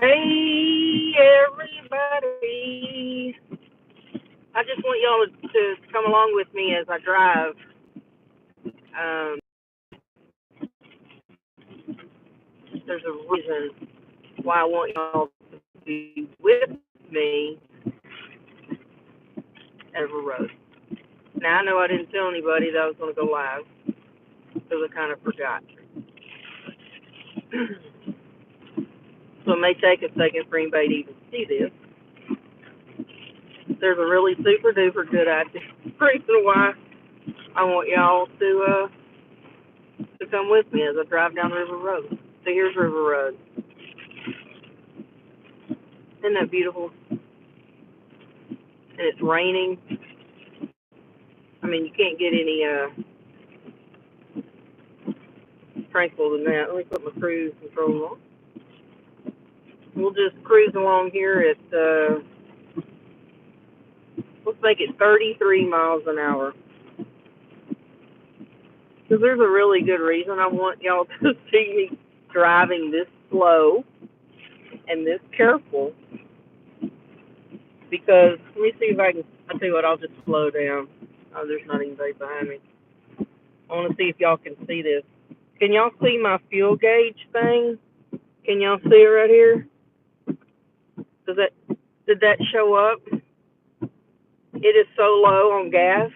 Hey, everybody. I just want y'all to come along with me as I drive. Um, there's a reason why I want y'all to be with me every road. Now, I know I didn't tell anybody that I was going to go live because I kind of forgot. So it may take a second for anybody to even see this. There's a really super duper good idea reason why I want y'all to come with me as I drive down River Road. So here's River Road. Isn't that beautiful? And it's raining. I mean, you can't get any tranquil than that. Let me put my cruise control on. We'll just cruise along here at, let's make it 33 miles an hour. Because there's a really good reason I want y'all to see me driving this slow and this careful. Because, let me see if I can, I'll tell you what, I'll just slow down. Oh, there's not anybody behind me. I want to see if y'all can see this. Can y'all see my fuel gauge thing? Can y'all see it right here? Did that show up? It is so low on gas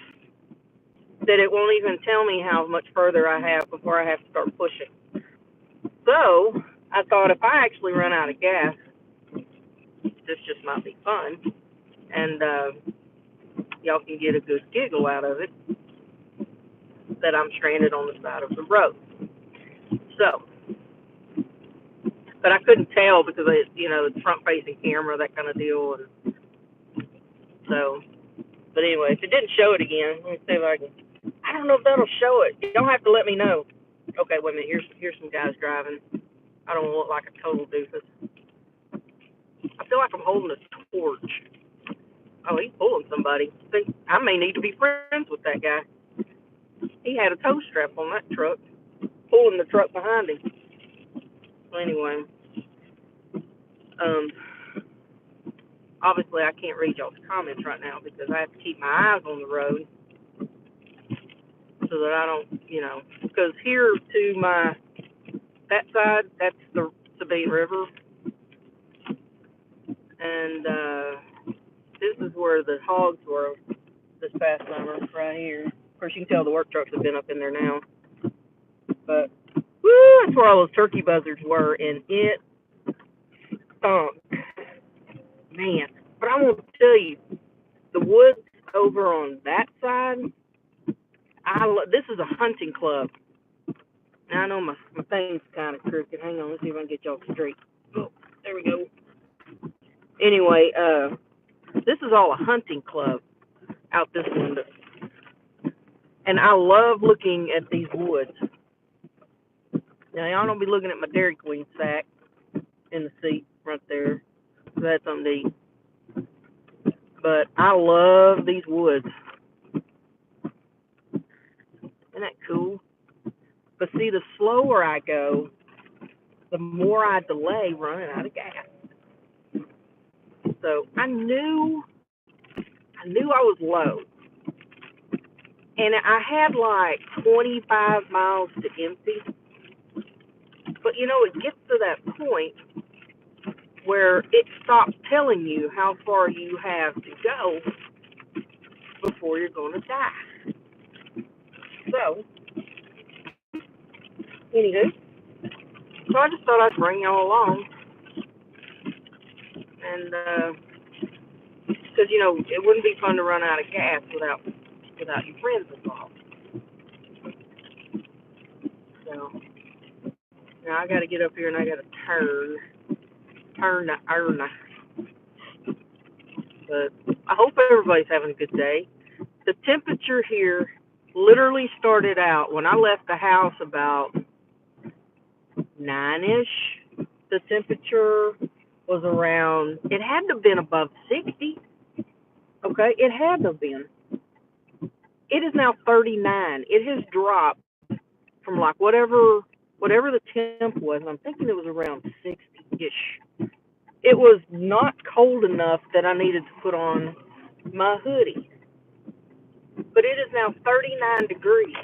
that it won't even tell me how much further I have before I have to start pushing. So I thought if I actually run out of gas, this just might be fun, and y'all can get a good giggle out of it that I'm stranded on the side of the road. So, but I couldn't tell because it's front-facing camera, that kind of deal, and so. But anyway, if it didn't show it again, let me see if I can. I don't know if that'll show it. You don't have to let me know. Okay, wait a minute. Here's some guys driving. I don't look like a total doofus. I feel like I'm holding a torch. Oh, he's pulling somebody. See, I may need to be friends with that guy. He had a tow strap on that truck, pulling the truck behind him. So anyway, um, obviously I can't read y'all's comments right now because I have to keep my eyes on the road so that I don't, because here to that side, that's the Sabine River, and this is where the hogs were this past summer, right here. Of course, you can tell the work trucks have been up in there now, but woo, that's where all those turkey buzzards were, and it stunk, man. But I want to tell you, the woods over on that side, this is a hunting club. Now, I know my thing's kind of crooked. Hang on, let's see if I can get y'all straight. Oh, there we go. Anyway, this is all a hunting club out this window. And I love looking at these woods. Now, y'all don't be looking at my Dairy Queen sack in the seat right there. That's something to eat. But I love these woods. Isn't that cool? But see, the slower I go, the more I delay running out of gas. So I knew I was low. And I had like 25 miles to empty. But it gets to that point where it stops telling you how far you have to go before you're going to die. So, anywho, so I just thought I'd bring y'all along. And, because, it wouldn't be fun to run out of gas without your friends involved. So, now I got to get up here and I got to turn the urn. But I hope everybody's having a good day. The temperature here literally started out when I left the house about 9-ish. The temperature was around, it had to have been above 60. Okay, it had to have been. It is now 39. It has dropped from like whatever the temp was. I'm thinking it was around 60-ish. it was not cold enough that I needed to put on my hoodie. But it is now 39 degrees,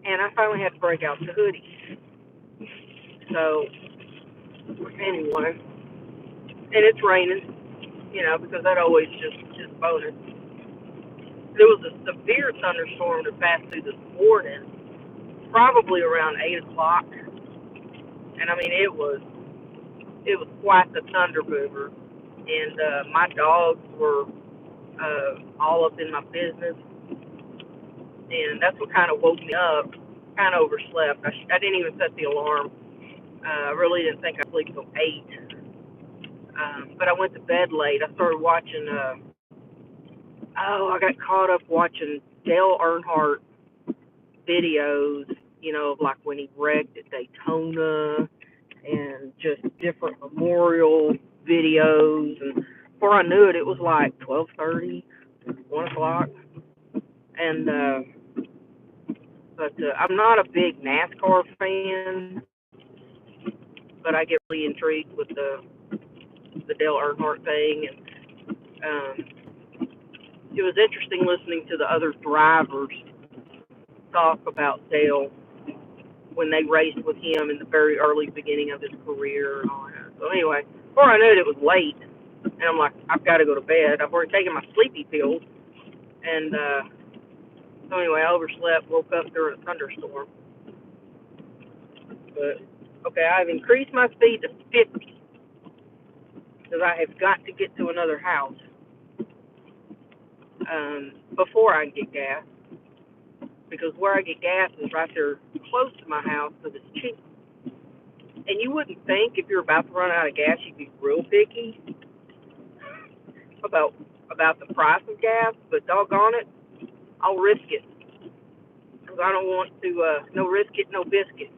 and I finally had to break out the hoodie. So, anyway, and it's raining, because that always just bonus. There was a severe thunderstorm that passed through this morning, probably around 8 o'clock, and I mean it was quite the thunder mover, and my dogs were all up in my business, and that's what kind of woke me up. Kind of overslept. I didn't even set the alarm. I really didn't think I'd sleep till 8. But I went to bed late. I started watching. I got caught up watching Dale Earnhardt videos. Of like when he wrecked at Daytona, and just different memorial videos. And before I knew it, it was like 12:30, 1 o'clock, and but I'm not a big NASCAR fan, but I get really intrigued with the Dale Earnhardt thing, and it was interesting listening to the other drivers talk about Dale when they raced with him in the very early beginning of his career and all that. So anyway, before I knew it, it was late, and I'm like, I've got to go to bed. I've already taken my sleepy pills, and so anyway, I overslept, woke up during a thunderstorm. But okay, I've increased my speed to 50 because I have got to get to another house before I can get gas. Because where I get gas is right there close to my house, because it's cheap. And you wouldn't think if you're about to run out of gas, you'd be real picky about the price of gas, but doggone it, I'll risk it. Because I don't want to, no risk it, no biscuit.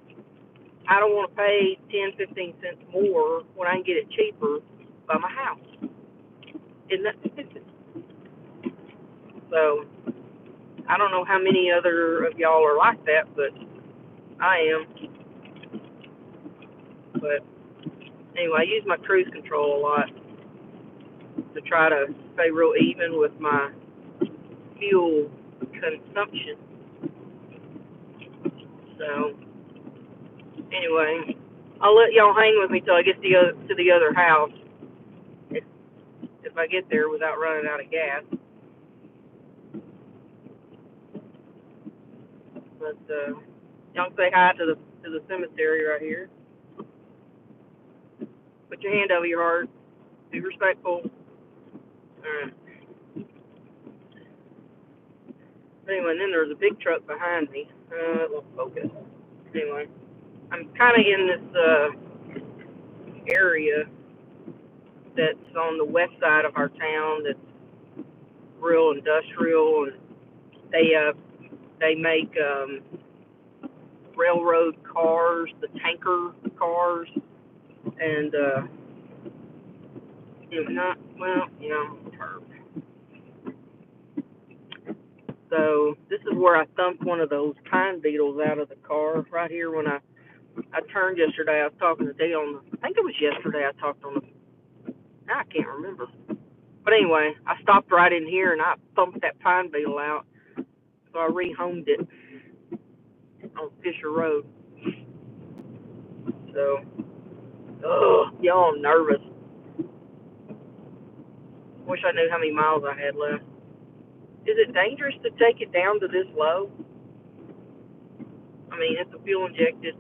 I don't want to pay 10, 15 cents more when I can get it cheaper by my house. Isn't that stupid? So, I don't know how many other of y'all are like that, but I am. But anyway, I use my cruise control a lot to try to stay real even with my fuel consumption. So anyway, I'll let y'all hang with me till I get to the other house. If I get there without running out of gas. But y'all say hi to the cemetery right here. Put your hand over your heart. Be respectful. Alright. Anyway, and then there's a big truck behind me. It won't focus. Anyway, I'm kind of in this area that's on the west side of our town that's real industrial, and they make railroad cars, the tanker cars, and not well, turf. So this is where I thumped one of those pine beetles out of the car right here when I turned yesterday. I was talking to Dale I think it was yesterday I talked on the, I can't remember. But anyway, I stopped right in here and I thumped that pine beetle out. So I rehomed it on Fisher Road. So, y'all, I'm nervous. Wish I knew how many miles I had left. Is it dangerous to take it down to this low? I mean, it's a fuel injected,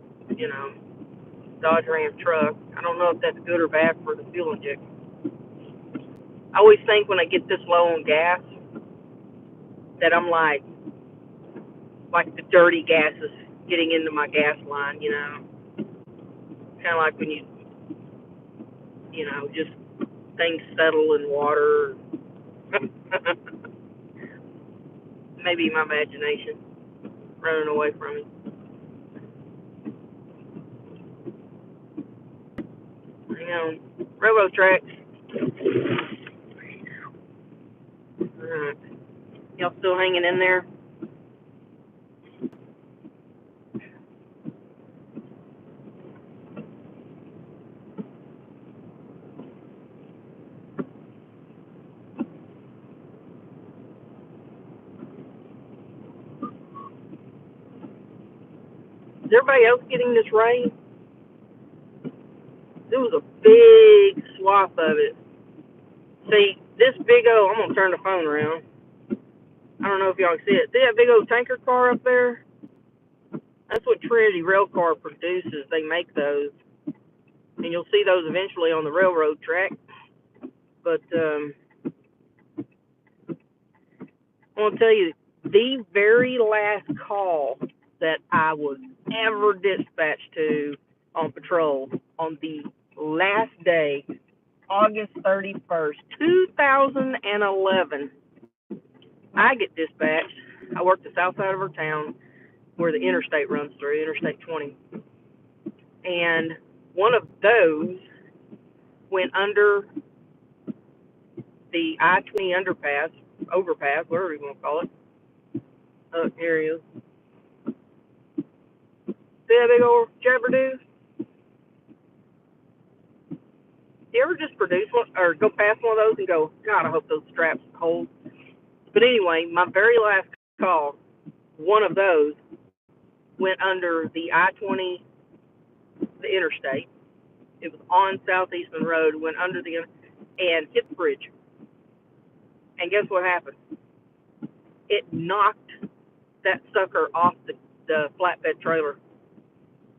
Dodge Ram truck. I don't know if that's good or bad for the fuel injection. I always think when I get this low on gas that I'm like the dirty gas is getting into my gas line, Kind of like when just things settle in water. Maybe my imagination running away from me. Railroad tracks. Alright. Y'all still hanging in there? Is everybody else getting this rain? It was a big swath of it. See, this big old, I'm going to turn the phone around. I don't know if y'all can see it. See that big old tanker car up there? That's what Trinity Railcar produces. They make those. And you'll see those eventually on the railroad track. But I want to tell you, the very last call that I was ever dispatched to on patrol on the last day, August 31st, 2011, I get dispatched. I work the south side of our town where the interstate runs through, Interstate 20. And one of those went under the I-20 underpass, overpass, whatever you want to call it. Here he is. See that big old jabberdo? You ever just produce one or go past one of those and go, God, I hope those straps hold? But anyway, my very last call, one of those went under the I-20, the interstate. It was on Southeastern Road, went under and hit the bridge. And guess what happened? It knocked that sucker off the flatbed trailer.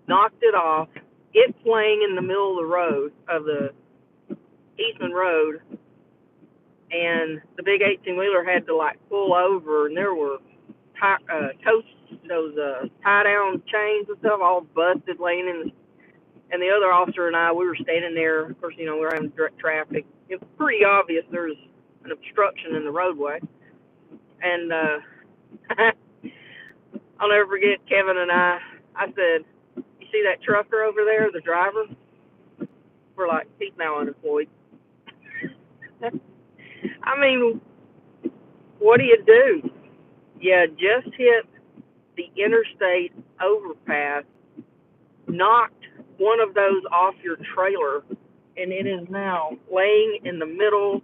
Knocked it off. It's laying in the middle of the road, of the Eastman Road, and the big 18-wheeler had to like pull over, and there were those tie-down chains and stuff all busted, laying in the, and the other officer and I, we were standing there. Of course, we were having direct traffic. It was pretty obvious there was an obstruction in the roadway, and I'll never forget Kevin and I said, you see that trucker over there, the driver? We're like, he's now unemployed. I mean, what do you do? You just hit the interstate overpass, knocked one of those off your trailer, and it is now laying in the middle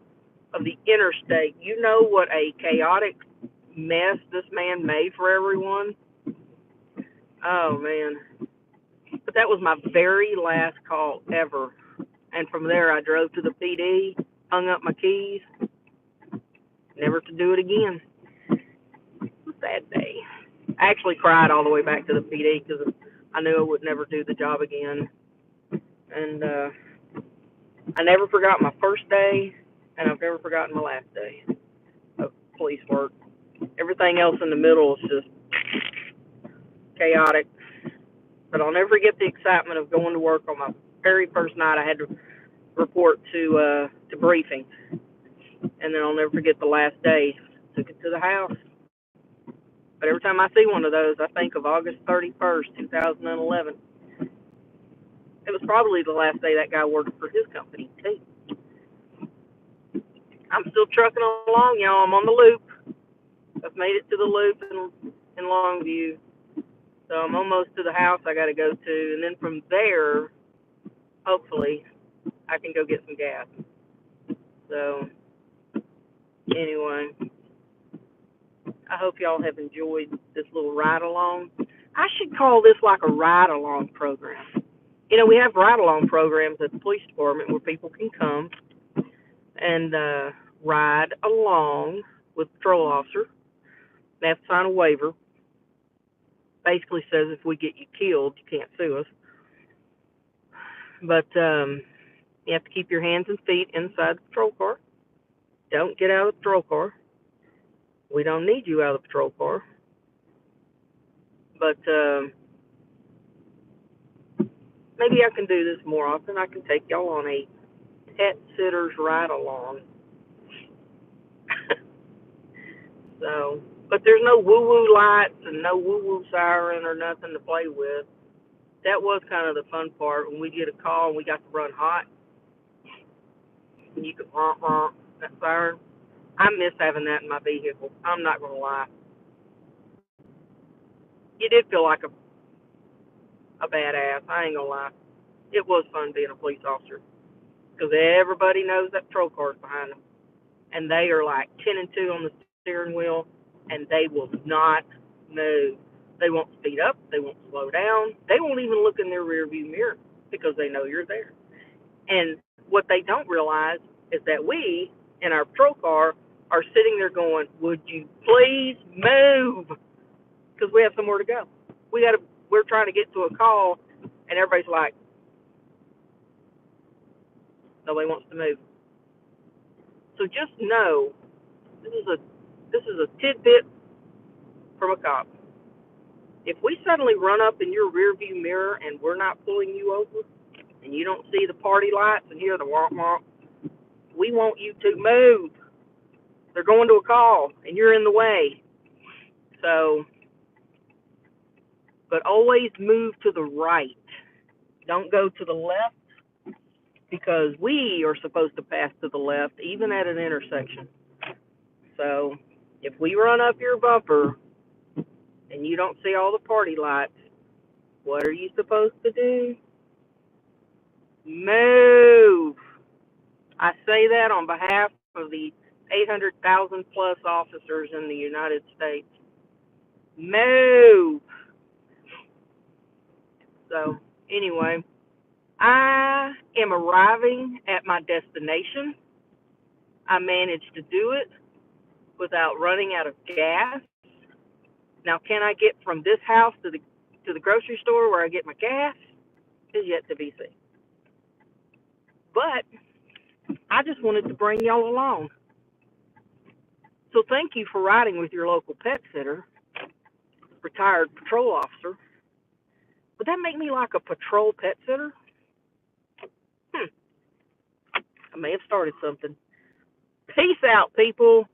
of the interstate. You know what a chaotic mess this man made for everyone? Oh, man. But that was my very last call ever. And from there, I drove to the PD, hung up my keys, never to do it again. Sad day. I actually cried all the way back to the PD because I knew I would never do the job again. And I never forgot my first day, and I've never forgotten my last day of police work. Everything else in the middle is just chaotic. But I'll never forget the excitement of going to work on my very first night. I had to report to briefing. And then I'll never forget the last day. Took it to the house. But every time I see one of those, I think of August 31st, 2011. It was probably the last day that guy worked for his company, too. I'm still trucking along, y'all. I'm on the loop. I've made it to the loop in Longview. So I'm almost to the house I got to go to. And then from there, hopefully, I can go get some gas. So, anyway, I hope y'all have enjoyed this little ride-along. I should call this like a ride-along program. We have ride-along programs at the police department where people can come and ride along with a patrol officer. They have to sign a waiver. Basically says if we get you killed, you can't sue us. But you have to keep your hands and feet inside the patrol car. Don't get out of the patrol car. We don't need you out of the patrol car. But maybe I can do this more often. I can take y'all on a pet sitter's ride along. So, but there's no woo-woo lights and no woo-woo siren or nothing to play with. That was kind of the fun part when we get a call and we got to run hot. And you could honk that siren. I miss having that in my vehicle. I'm not going to lie. You did feel like a badass. I ain't going to lie. It was fun being a police officer because everybody knows that patrol car's behind them. And they are like 10 and 2 on the steering wheel, and they will not move. They won't speed up. They won't slow down. They won't even look in their rearview mirror because they know you're there. And what they don't realize is that we, in our patrol car, are sitting there going, "Would you please move?" Because we have somewhere to go. We're trying to get to a call, and everybody's like, nobody wants to move. So just know this is a tidbit from a cop. If we suddenly run up in your rearview mirror and we're not pulling you over, and you don't see the party lights and hear the wonk wonk, we want you to move. They're going to a call, and you're in the way. So, but always move to the right. Don't go to the left because we are supposed to pass to the left, even at an intersection. So, if we run up your bumper and you don't see all the party lights, what are you supposed to do? Move. I say that on behalf of the 800,000 plus officers in the United States. Move. So, anyway, I am arriving at my destination. I managed to do it without running out of gas. Now, can I get from this house to the grocery store where I get my gas? Is yet to be seen. But I just wanted to bring y'all along. So thank you for riding with your local pet sitter, retired patrol officer. Would that make me like a patrol pet sitter? I may have started something. Peace out, people.